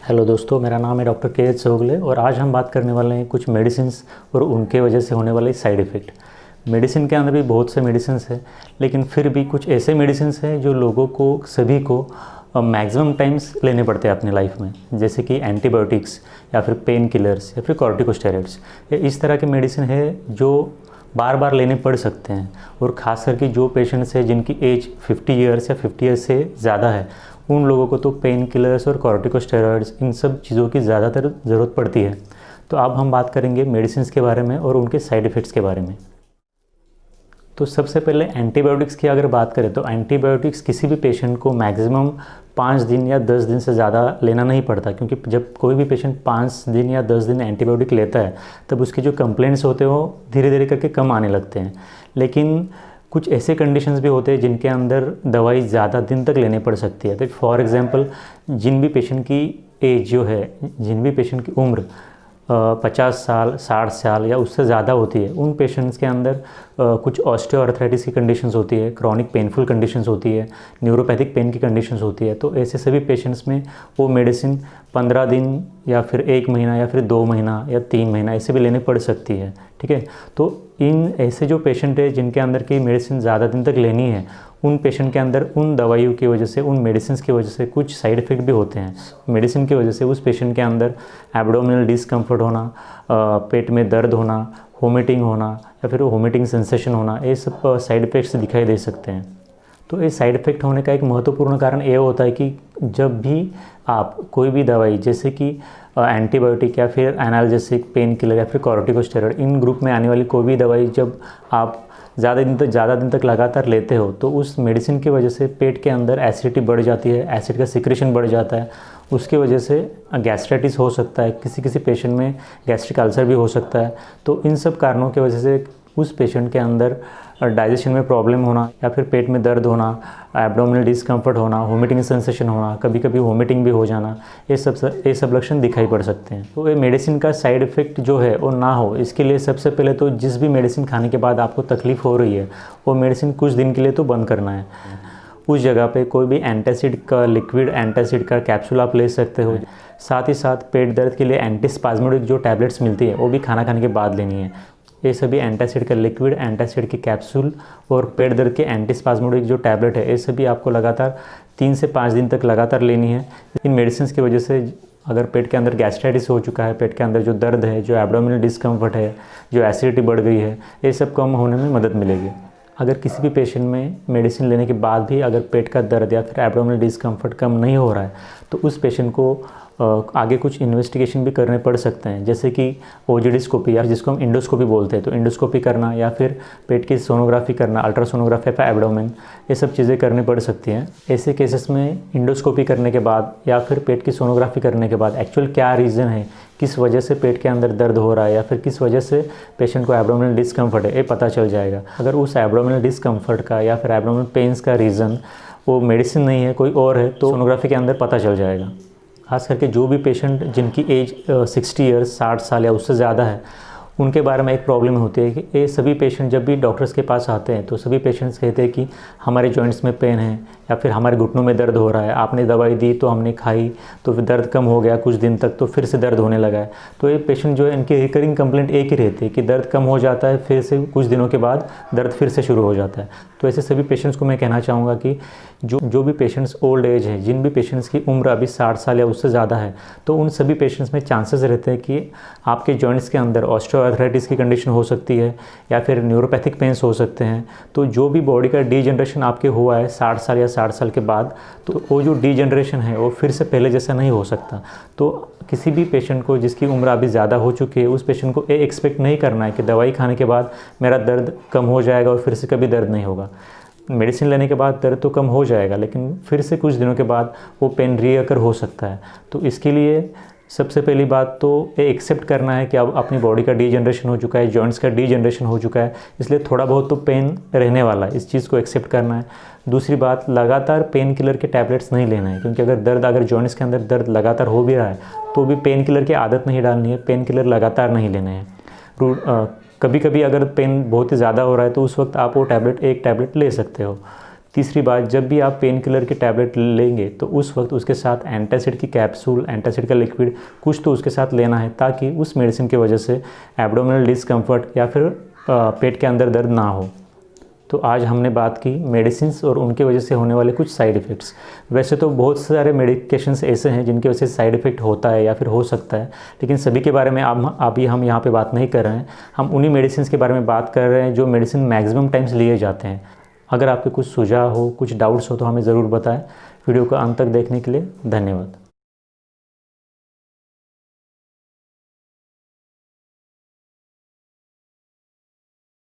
Hello दोस्तों, मेरा नाम है डॉक्टर के एच सोगले और आज हम बात करने वाले हैं कुछ मेडिसिन्स और उनके वजह से होने वाले साइड इफ़ेक्ट। मेडिसिन के अंदर भी बहुत से मेडिसिन्स हैं, लेकिन फिर भी कुछ ऐसे मेडिसिन्स हैं जो लोगों को सभी को मैक्सिमम टाइम्स लेने पड़ते हैं अपनी लाइफ में, जैसे कि एंटीबायोटिक्स या फिर पेन किलर्स या फिर कॉर्टिकोस्टेरॉइड्स। इस तरह के मेडिसिन है जो बार बार लेने पड़ सकते हैं, और ख़ास करके जो पेशेंट्स हैं जिनकी एज 50 ईयर्स या 50 ईयर्स से ज़्यादा है, उन लोगों को तो पेन किलर्स और कॉर्टिकोस्टेरॉइड्स इन सब चीज़ों की ज़्यादातर ज़रूरत पड़ती है। तो अब हम बात करेंगे मेडिसिन के बारे में और उनके साइड इफ़ेक्ट्स के बारे में। तो सबसे पहले एंटीबायोटिक्स की अगर बात करें तो एंटीबायोटिक्स किसी भी पेशेंट को मैक्सिमम 5 दिन या 10 दिन से ज़्यादा लेना नहीं पड़ता, क्योंकि जब कोई भी पेशेंट 5 दिन या 10 दिन एंटीबायोटिक लेता है तब उसके जो कंप्लेंट्स होते हैं वो धीरे धीरे करके कम आने लगते हैं। लेकिन कुछ ऐसे कंडीशंस भी होते हैं जिनके अंदर दवाई ज़्यादा दिन तक लेने पड़ सकती है। तो फॉर एग्जांपल, जिन भी पेशेंट की एज जो है, जिन भी पेशेंट की उम्र 50 साल 60 साल या उससे ज़्यादा होती है, उन पेशेंट्स के अंदर कुछ ऑस्टियोआर्थराइटिस की कंडीशंस होती है, क्रॉनिक पेनफुल कंडीशंस होती है, न्यूरोपैथिक पेन की कंडीशंस होती है। तो ऐसे सभी पेशेंट्स में वो मेडिसिन 15 दिन या फिर 1 महीना या फिर 2 महीना या 3 महीना ऐसे भी लेने पड़ सकती है। ठीक है, तो इन ऐसे जो पेशेंट है जिनके अंदर की मेडिसिन ज़्यादा दिन तक लेनी है, उन पेशेंट के अंदर उन दवाइयों की वजह से, उन मेडिसिन की वजह से कुछ साइड इफ़ेक्ट भी होते हैं। मेडिसिन की वजह से उस पेशेंट के अंदर एब्डोमिनल डिस्कम्फर्ट होना, पेट में दर्द होना, वोमिटिंग होना या फिर वोमिटिंग सेंसेशन होना, ये सब साइड इफ़ेक्ट्स दिखाई दे सकते हैं। तो ये साइड इफ़ेक्ट होने का एक महत्वपूर्ण कारण ये होता है कि जब भी आप कोई भी दवाई जैसे कि एंटीबायोटिक या फिर एनाल्जेसिक, पेन किलर या फिर कॉर्टिकोस्टेरॉइड, इन ग्रुप में आने वाली कोई भी दवाई जब आप ज़्यादा दिन तक लगातार लेते हो, तो उस मेडिसिन की वजह से पेट के अंदर एसिडिटी बढ़ जाती है, एसिड का सिक्रेशन बढ़ जाता है। उसकी वजह से गैस्ट्राइटिस हो सकता है, किसी किसी पेशेंट में गैस्ट्रिक अल्सर भी हो सकता है। तो इन सब कारणों की वजह से उस पेशेंट के अंदर डाइजेशन में प्रॉब्लम होना या फिर पेट में दर्द होना, एब्डोमिनल डिस्कम्फर्ट होना, वोमिटिंग सेंसेशन होना, कभी कभी वोमिटिंग भी हो जाना, ये सब लक्षण दिखाई पड़ सकते हैं। तो ये मेडिसिन का साइड इफ़ेक्ट जो है वो ना हो, इसके लिए सबसे पहले तो जिस भी मेडिसिन खाने के बाद आपको तकलीफ़ हो रही है वो मेडिसिन कुछ दिन के लिए तो बंद करना है। उस जगह पे कोई भी एंटासिड का, लिक्विड एंटासिड का कैप्सूल आप ले सकते हो। साथ ही साथ पेट दर्द के लिए एंटीस्पाज्मोडिक जो टैबलेट्स मिलती है वो भी खाना खाने के बाद लेनी है। ये सभी एंटासिड का लिक्विड, एंटासिड की कैप्सूल और पेट दर्द के एंटीस्पाज्मोडिक जो टैबलेट है, ये सभी आपको लगातार 3 से 5 दिन तक लगातार लेनी है। इन मेडिसिन की वजह से अगर पेट के अंदर गैस्ट्राइटिस हो चुका है, पेट के अंदर जो दर्द है, जो एब्डोमिनल डिस्कम्फर्ट है, जो एसिडिटी बढ़ गई है, ये सब कम होने में मदद मिलेगी। अगर किसी भी पेशेंट में मेडिसिन लेने के बाद भी अगर पेट का दर्द या फिर एब्डोमिनल डिस्कम्फर्ट कम नहीं हो रहा है, तो उस पेशेंट को आगे कुछ इन्वेस्टिगेशन भी करने पड़ सकते हैं, जैसे कि ओजीडीस्कोपी या जिसको हम इंडोस्कोपी बोलते हैं, तो इंडोस्कोपी करना या फिर पेट की सोनोग्राफी करना, अल्ट्रासोनोग्राफी फॉर एब्डोमेन, ये सब चीज़ें करनी पड़ सकती हैं। ऐसे केसेस में इंडोस्कोपी करने के बाद या फिर पेट की सोनोग्राफी करने के बाद एक्चुअल क्या रीज़न है, किस वजह से पेट के अंदर दर्द हो रहा है या फिर किस वजह से पेशेंट को एब्डोमिनल डिस्कम्फर्ट है, ये पता चल जाएगा। अगर उस एब्डोमिनल डिस्कम्फर्ट का या फिर एब्डोमिनल पेन्स का रीज़न वो मेडिसिन नहीं है, कोई और है, तो सोनोग्राफी के अंदर पता चल जाएगा। खास करके जो भी पेशेंट जिनकी एज 60 ईयर्स 60 साल या उससे ज़्यादा है, उनके बारे में एक प्रॉब्लम होती है कि ये सभी पेशेंट जब भी डॉक्टर्स के पास आते हैं तो सभी पेशेंट्स कहते हैं कि हमारे जॉइंट्स में पेन है या फिर हमारे घुटनों में दर्द हो रहा है, आपने दवाई दी तो हमने खाई तो फिर दर्द कम हो गया कुछ दिन तक, तो फिर से दर्द होने लगा है। तो ये पेशेंट जो है, इनकी रिकरिंग कंप्लेंट एक ही रहती है कि दर्द कम हो जाता है, फिर से कुछ दिनों के बाद दर्द फिर से शुरू हो जाता है। तो ऐसे सभी पेशेंट्स को मैं कहना चाहूँगा कि जो भी पेशेंट्स ओल्ड एज है, जिन भी पेशेंट्स की उम्र अभी 60 साल या उससे ज़्यादा है, तो उन सभी पेशेंट्स में चांसेस रहते हैं कि आपके जॉइंट्स के अंदर ऑस्टियोआर्थराइटिस की कंडीशन हो सकती है या फिर न्यूरोपैथिक पेन्स हो सकते हैं। तो जो भी बॉडी का डीजनरेशन आपके हुआ है 60 साल या 60 साल के बाद, तो वो जो डीजनरेशन है वो फिर से पहले जैसा नहीं हो सकता। तो किसी भी पेशेंट को जिसकी उम्र अभी ज़्यादा हो चुकी है, उस पेशेंट को ये एक्सपेक्ट नहीं करना है कि दवाई खाने के बाद मेरा दर्द कम हो जाएगा और फिर से कभी दर्द नहीं होगा। मेडिसिन लेने के बाद दर्द तो कम हो जाएगा, लेकिन फिर से कुछ दिनों के बाद वो पेन रीअकर हो सकता है। तो इसके लिए सबसे पहली बात तो ये एक्सेप्ट करना है कि अब अपनी बॉडी का डीजनरेशन हो चुका है, जॉइंट्स का डीजनरेशन हो चुका है, इसलिए थोड़ा बहुत तो पेन रहने वाला है, इस चीज़ को एक्सेप्ट करना है। दूसरी बात, लगातार पेन किलर के टैबलेट्स नहीं लेना है, क्योंकि अगर जॉइंट्स के अंदर दर्द लगातार हो भी रहा है तो भी पेन किलर की आदत नहीं डालनी है, पेन किलर लगातार नहीं लेने हैं। कभी कभी अगर पेन बहुत ही ज़्यादा हो रहा है तो उस वक्त आप वो एक टैबलेट ले सकते हो। तीसरी बात, जब भी आप पेन किलर की टैबलेट लेंगे तो उस वक्त उसके साथ एंटासिड की कैप्सूल, एंटासिड का लिक्विड कुछ तो उसके साथ लेना है, ताकि उस मेडिसिन की वजह से एब्डोमिनल डिस्कम्फर्ट या फिर पेट के अंदर दर्द ना हो। तो आज हमने बात की मेडिसिन्स और उनके वजह से होने वाले कुछ साइड इफ़ेक्ट्स। वैसे तो बहुत सारे मेडिकेशंस ऐसे हैं जिनकी वजह से साइड इफ़ेक्ट होता है या फिर हो सकता है, लेकिन सभी के बारे में अभी हम यहाँ पे बात नहीं कर रहे हैं। हम उन्हीं मेडिसिन्स के बारे में बात कर रहे हैं जो मेडिसिन मैक्सिमम टाइम्स लिए जाते हैं। अगर आपके कुछ सुझाव हो, कुछ डाउट्स हो तो हमें ज़रूर बताएं। वीडियो को अंत तक देखने के लिए धन्यवाद।